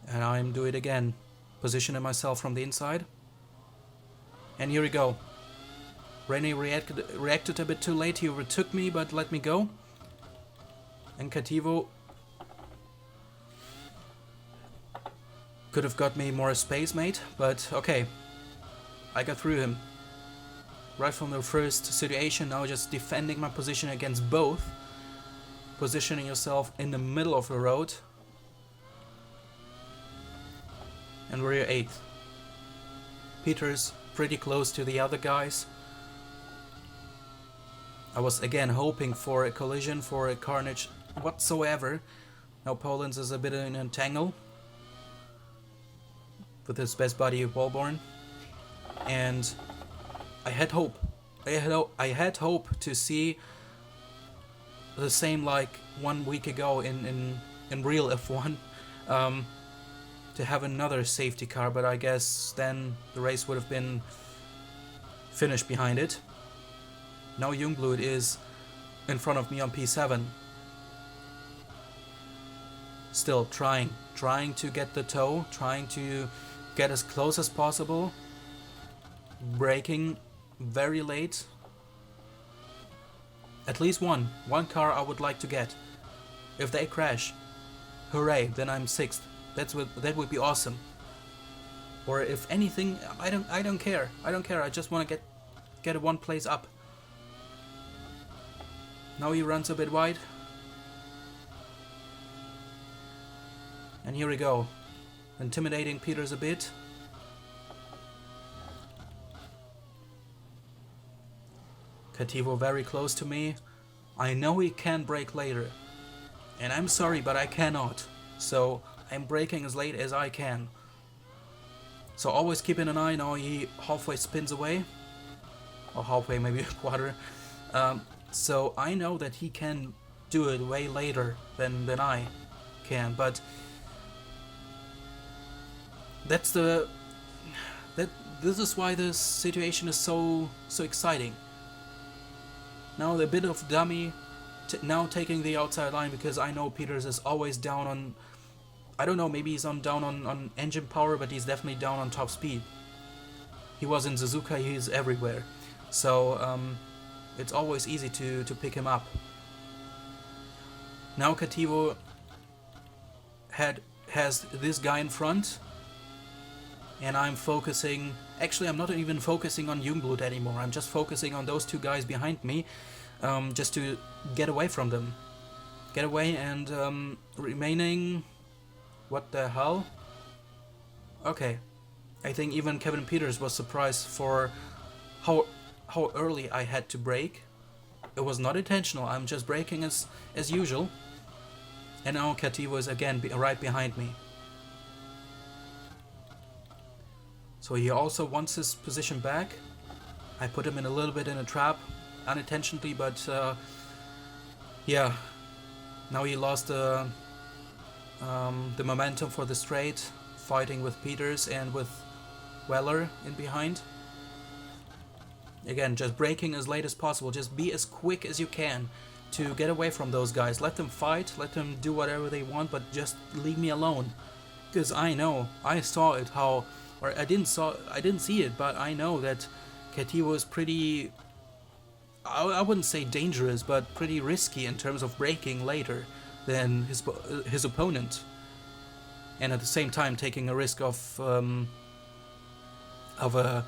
And I'm doing it again, positioning myself from the inside. And here we go. Rene reacted a bit too late, he overtook me but let me go. And Kativo could have got me more space, mate, but okay. I got through him. Right from the first situation, now just defending my position against both. Positioning yourself in the middle of the road. And we're 8th. Peters pretty close to the other guys. I was again hoping for a collision, for a carnage whatsoever. Now Poland is a bit in a tangle with his best buddy Walborn. And I had hope. I had hope to see the same like 1 week ago in real F1. To have another safety car, but I guess then the race would have been finished behind it. Now Youngblood is in front of me on P7. Still trying to get the toe, trying to get as close as possible. Braking very late. At least one car I would like to get. If they crash, hooray, then I'm 6th. That would be awesome. Or if anything, I don't care. I just want to get a 1 place up. Now he runs a bit wide. And here we go. Intimidating Peters a bit. Kativo very close to me. I know he can brake later. And I'm sorry, but I cannot. So I'm braking as late as I can. So always keeping an eye. Now he halfway spins away. Or halfway, maybe a quarter. So I know that he can do it way later than I can. But this is why this situation is so exciting. Now the bit of dummy now taking the outside line, because I know Peters is always down on, I don't know, maybe he's down on engine power, but he's definitely down on top speed. He was in Suzuka, he's everywhere. So it's always easy to pick him up. Now Kativo has this guy in front, and I'm focusing, actually I'm not even focusing on Jungblut anymore, I'm just focusing on those two guys behind me, just to get away from them. Get away and remaining, what the hell? Okay, I think even Kevin Peters was surprised for how early I had to brake. It was not intentional, I'm just braking as usual. And now Kativo is again right behind me. So he also wants his position back. I put him in a little bit in a trap, unintentionally, but yeah. Now he lost the momentum for the straight, fighting with Peters and with Weller in behind. Again, just braking as late as possible. Just be as quick as you can. to get away from those guys. Let them fight, let them do whatever they want, but just leave me alone. Because I know, I saw it how, or I didn't see it, but I know that KT was pretty, I wouldn't say dangerous, but pretty risky in terms of braking later than his opponent, and at the same time taking a risk of a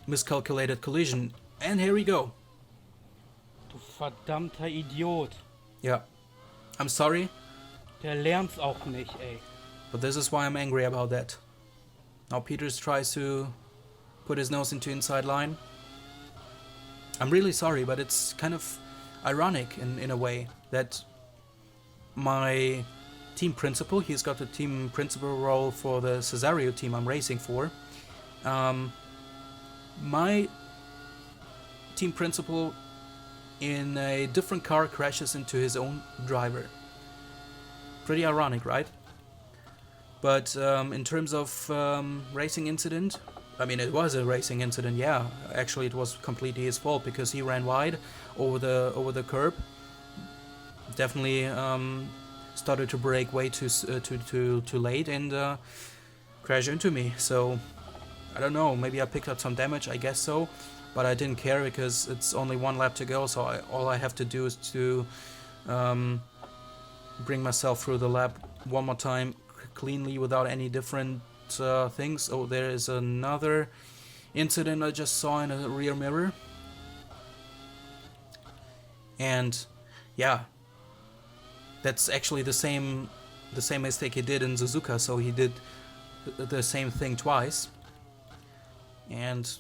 miscalculated collision. And here we go.
Du verdammter Idiot.
Yeah, I'm sorry,
Der lernt's auch nicht, ey.
but this is why I'm angry about that. Now Peters tries to put his nose into inside line. I'm really sorry, but it's kind of ironic in a way that my team principal, he's got the team principal role for the Cesario team I'm racing for. My team principal in a different car crashes into his own driver. Pretty ironic, right? But in terms of racing incident, I mean, it was a racing incident, yeah. Actually, it was completely his fault because he ran wide over the curb. Definitely started to brake way too late and crashed into me. So I don't know. Maybe I picked up some damage. I guess so, but I didn't care because it's only one lap to go. So all I have to do is to bring myself through the lap one more time cleanly without any different things. Oh, there is another incident I just saw in a rear mirror, and yeah, that's actually the same mistake he did in Suzuka. So he did the same thing twice, and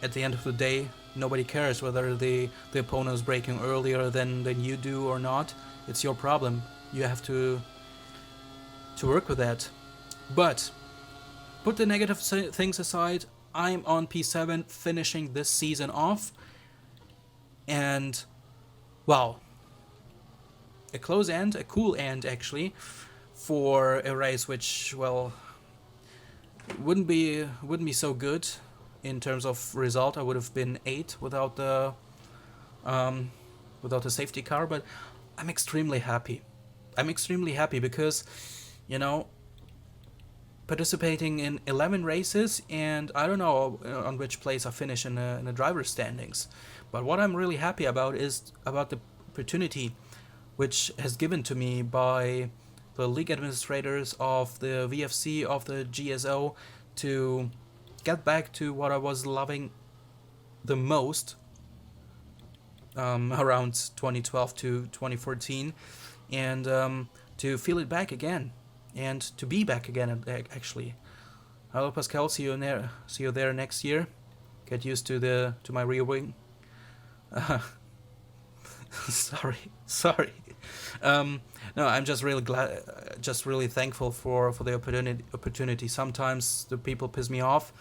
at the end of the day, nobody cares whether the opponent is braking earlier than you do or not. It's your problem. You have to work with that. But put the negative things aside, I'm on P7 finishing this season off, and wow, a close end, a cool end actually, for a race which, well, wouldn't be so good in terms of result. I would have been 8 without the safety car, but I'm extremely happy. I'm extremely happy because, you know, participating in 11 races, and I don't know on which place I finish in the driver's standings, but what I'm really happy about is about the opportunity which has given to me by the league administrators of the VFC, of the GSO, to get back to what I was loving the most around 2012 to 2014, and to feel it back again. And to be back again, actually. Hello, Pascal. See you there next year. Get used to my rear wing. Sorry. No, I'm just really glad, just really thankful for the opportunity. Sometimes the people piss me off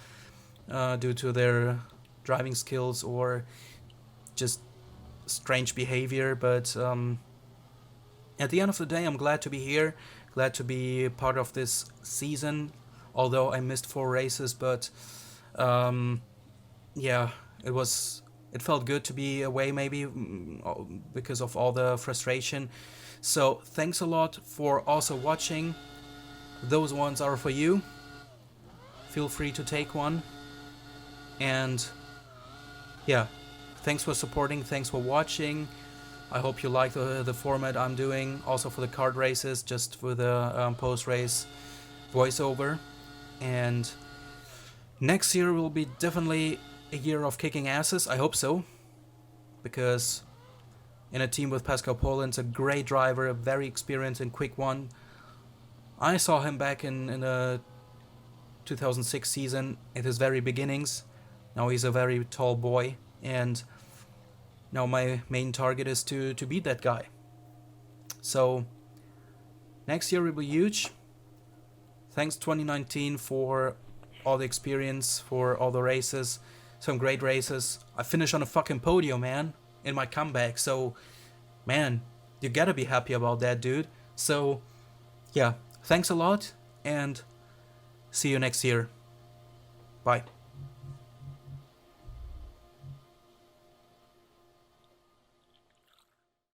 due to their driving skills or just strange behavior. But at the end of the day, I'm glad to be here. Glad to be part of this season, although I missed 4 races, but yeah, it felt good to be away, maybe because of all the frustration. So thanks a lot for also watching. Those ones are for you. Feel free to take one. And yeah, thanks for supporting, thanks for watching. I hope you like the format I'm doing, also for the kart races, just for the post-race voiceover. And next year will be definitely a year of kicking asses, I hope so, because in a team with Pascal Poland's a great driver, a very experienced and quick one. I saw him back in the 2006 season at his very beginnings. Now he's a very tall boy, and now my main target is to beat that guy. So next year will be huge. Thanks 2019 for all the experience, for all the races, some great races. I finished on a fucking podium, man, in my comeback. So, man, you gotta be happy about that, dude. So, yeah, thanks a lot, and see you next year. Bye.